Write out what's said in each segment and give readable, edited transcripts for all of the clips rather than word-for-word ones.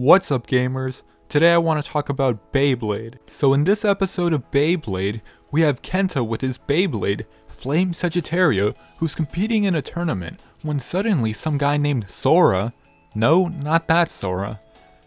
What's up, gamers? Today I want to talk about Beyblade. So in this episode of Beyblade, we have Kenta with his Beyblade, Flame Sagittario, who's competing in a tournament when suddenly some guy named Sora, no, not that Sora,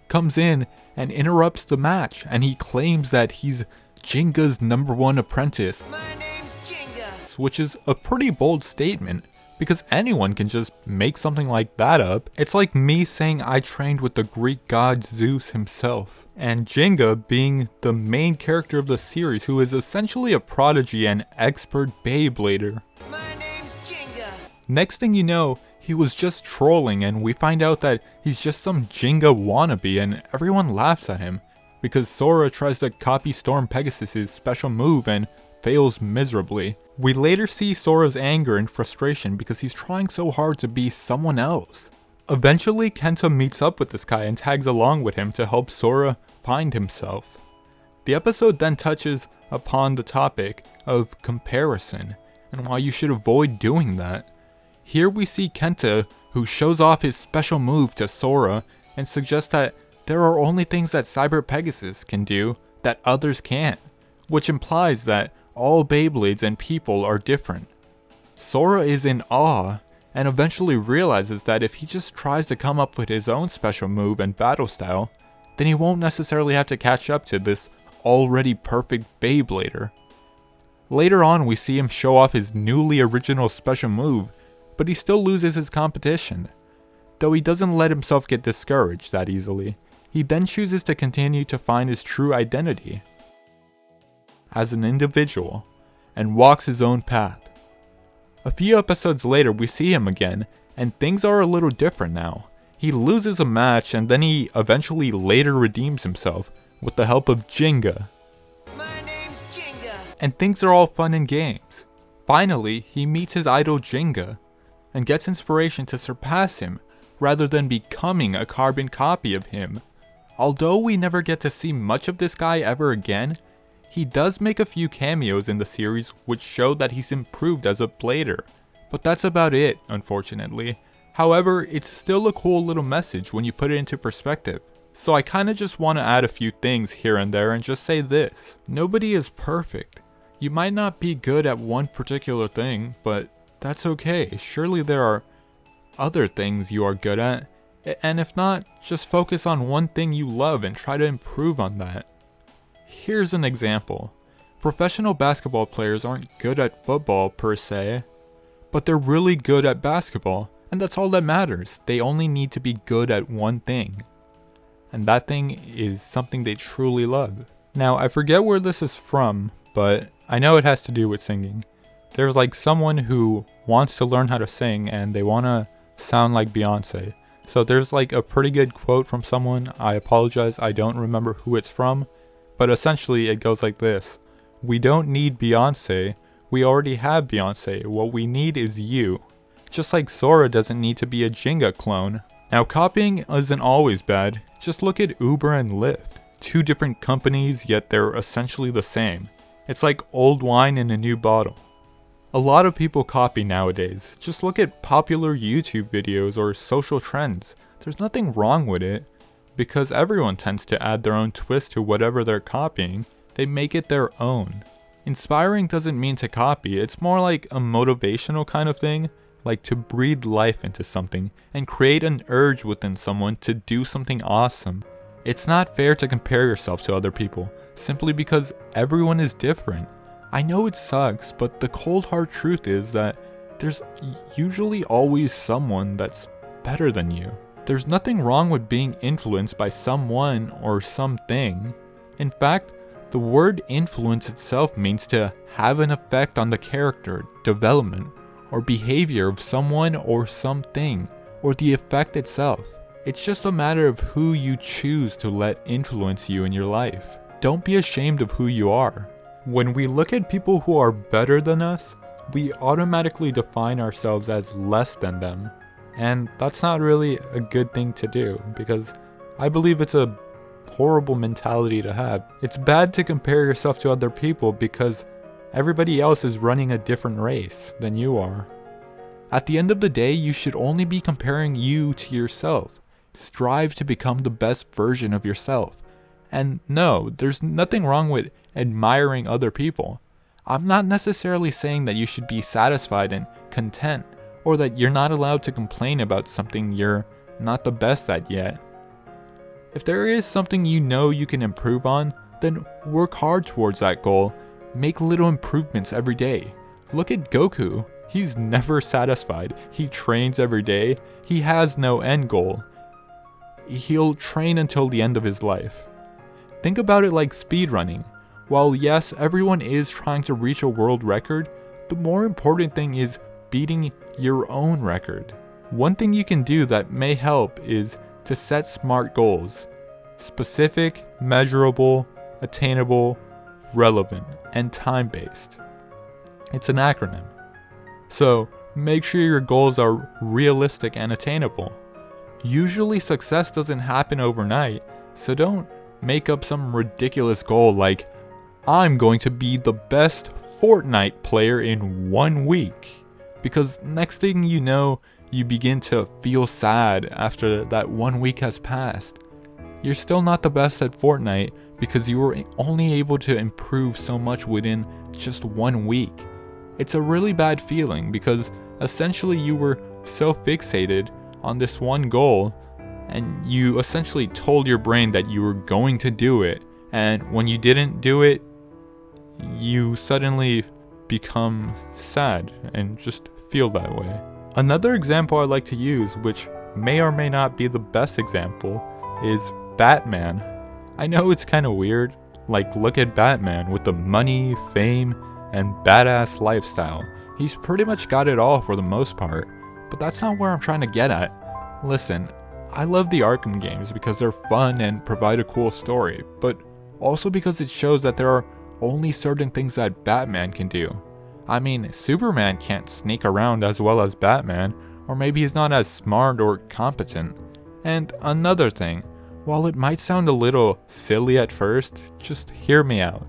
comes in and interrupts the match, and he claims that he's Gingka's #1 apprentice. My name's Gingka. Which is a pretty bold statement, because anyone can just make something like that up. It's like me saying I trained with the Greek god Zeus himself, and Gingka being the main character of the series, who is essentially a prodigy and expert Beyblader. My name's Gingka. Next thing you know, he was just trolling, and we find out that he's just some Gingka wannabe, and everyone laughs at him because Sora tries to copy Storm Pegasus' special move and fails miserably. We later see Sora's anger and frustration because he's trying so hard to be someone else. Eventually, Kenta meets up with this guy and tags along with him to help Sora find himself. The episode then touches upon the topic of comparison and why you should avoid doing that. Here we see Kenta, who shows off his special move to Sora and suggests that there are only things that Cyber Pegasus can do that others can't, which implies that all Beyblades and people are different. Sora is in awe and eventually realizes that if he just tries to come up with his own special move and battle style, then he won't necessarily have to catch up to this already perfect Beyblader. Later on, we see him show off his newly original special move, but he still loses his competition. Though he doesn't let himself get discouraged that easily, he then chooses to continue to find his true identity as an individual, and walks his own path. A few episodes later, we see him again, and things are a little different now. He loses a match, and then he eventually later redeems himself with the help of Gingka. My name's Gingka. And things are all fun and games. Finally, he meets his idol Gingka, and gets inspiration to surpass him, rather than becoming a carbon copy of him. Although we never get to see much of this guy ever again, he does make a few cameos in the series which show that he's improved as a blader, but that's about it, unfortunately. However, it's still a cool little message when you put it into perspective. So I kinda just wanna add a few things here and there and just say this: nobody is perfect. You might not be good at one particular thing, but that's okay. Surely there are other things you are good at, and if not, just focus on one thing you love and try to improve on that. Here's an example. Professional basketball players aren't good at football per se, but they're really good at basketball, and that's all that matters. They only need to be good at one thing, and that thing is something they truly love. Now, I forget where this is from, but I know it has to do with singing. There's like someone who wants to learn how to sing and they want to sound like Beyonce. So there's like a pretty good quote from someone. I apologize, I don't remember who it's from. But essentially it goes like this: we don't need Beyonce, we already have Beyonce, what we need is you. Just like Sora doesn't need to be a Gingka clone. Now, copying isn't always bad, just look at Uber and Lyft. Two different companies, yet they're essentially the same. It's like old wine in a new bottle. A lot of people copy nowadays, just look at popular YouTube videos or social trends. There's nothing wrong with it, because everyone tends to add their own twist to whatever they're copying. They make it their own. Inspiring doesn't mean to copy, it's more like a motivational kind of thing, like to breathe life into something and create an urge within someone to do something awesome. It's not fair to compare yourself to other people, simply because everyone is different. I know it sucks, but the cold hard truth is that there's usually always someone that's better than you. There's nothing wrong with being influenced by someone or something. In fact, the word influence itself means to have an effect on the character, development, or behavior of someone or something, or the effect itself. It's just a matter of who you choose to let influence you in your life. Don't be ashamed of who you are. When we look at people who are better than us, we automatically define ourselves as less than them. And that's not really a good thing to do, because I believe it's a horrible mentality to have. It's bad to compare yourself to other people because everybody else is running a different race than you are. At the end of the day, you should only be comparing you to yourself. strive to become the best version of yourself. And no, there's nothing wrong with admiring other people. I'm not necessarily saying that you should be satisfied and content, or that you're not allowed to complain about something you're not the best at yet. If there is something you know you can improve on, then work hard towards that goal. Make little improvements every day. Look at Goku. He's never satisfied. He trains every day. He has no end goal. He'll train until the end of his life. Think about it like speedrunning. While yes, everyone is trying to reach a world record, the more important thing is beating your own record. One thing you can do that may help is to set SMART goals. Specific, measurable, attainable, relevant, and time-based. It's an acronym. So make sure your goals are realistic and attainable. Usually success doesn't happen overnight, so don't make up some ridiculous goal like, I'm going to be the best Fortnite player in 1 week. Because next thing you know, you begin to feel sad after that 1 week has passed. You're still not the best at Fortnite because you were only able to improve so much within just 1 week. It's a really bad feeling because essentially you were so fixated on this one goal and you essentially told your brain that you were going to do it, and when you didn't do it, you suddenly become sad and just feel that way. Another example I like to use, which may or may not be the best example, is Batman. I know it's kind of weird, like look at Batman with the money, fame, and badass lifestyle. He's pretty much got it all for the most part, but that's not where I'm trying to get at. Listen, I love the Arkham games because they're fun and provide a cool story, but also because it shows that there are only certain things that Batman can do. I mean, Superman can't sneak around as well as Batman, or maybe he's not as smart or competent. And another thing, while it might sound a little silly at first, just hear me out.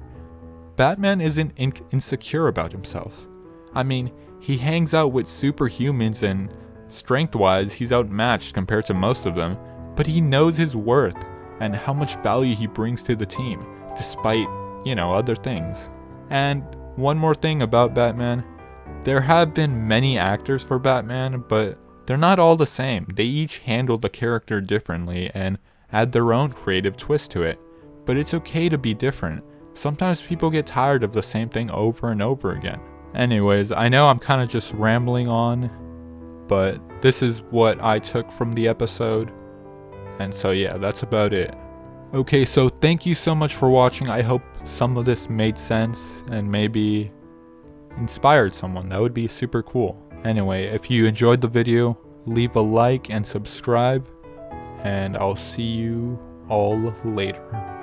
Batman isn't insecure about himself. I mean, he hangs out with superhumans and strength-wise he's outmatched compared to most of them, but he knows his worth and how much value he brings to the team, despite, other things. And one more thing about Batman, there have been many actors for Batman, but they're not all the same. They each handle the character differently and add their own creative twist to it. But it's okay to be different. Sometimes people get tired of the same thing over and over again. Anyways, I know I'm kind of just rambling on, but this is what I took from the episode. And so yeah, that's about it. Okay, so thank you so much for watching. I hope some of this made sense and maybe inspired someone. That would be super cool. Anyway, if you enjoyed the video, leave a like and subscribe, and I'll see you all later.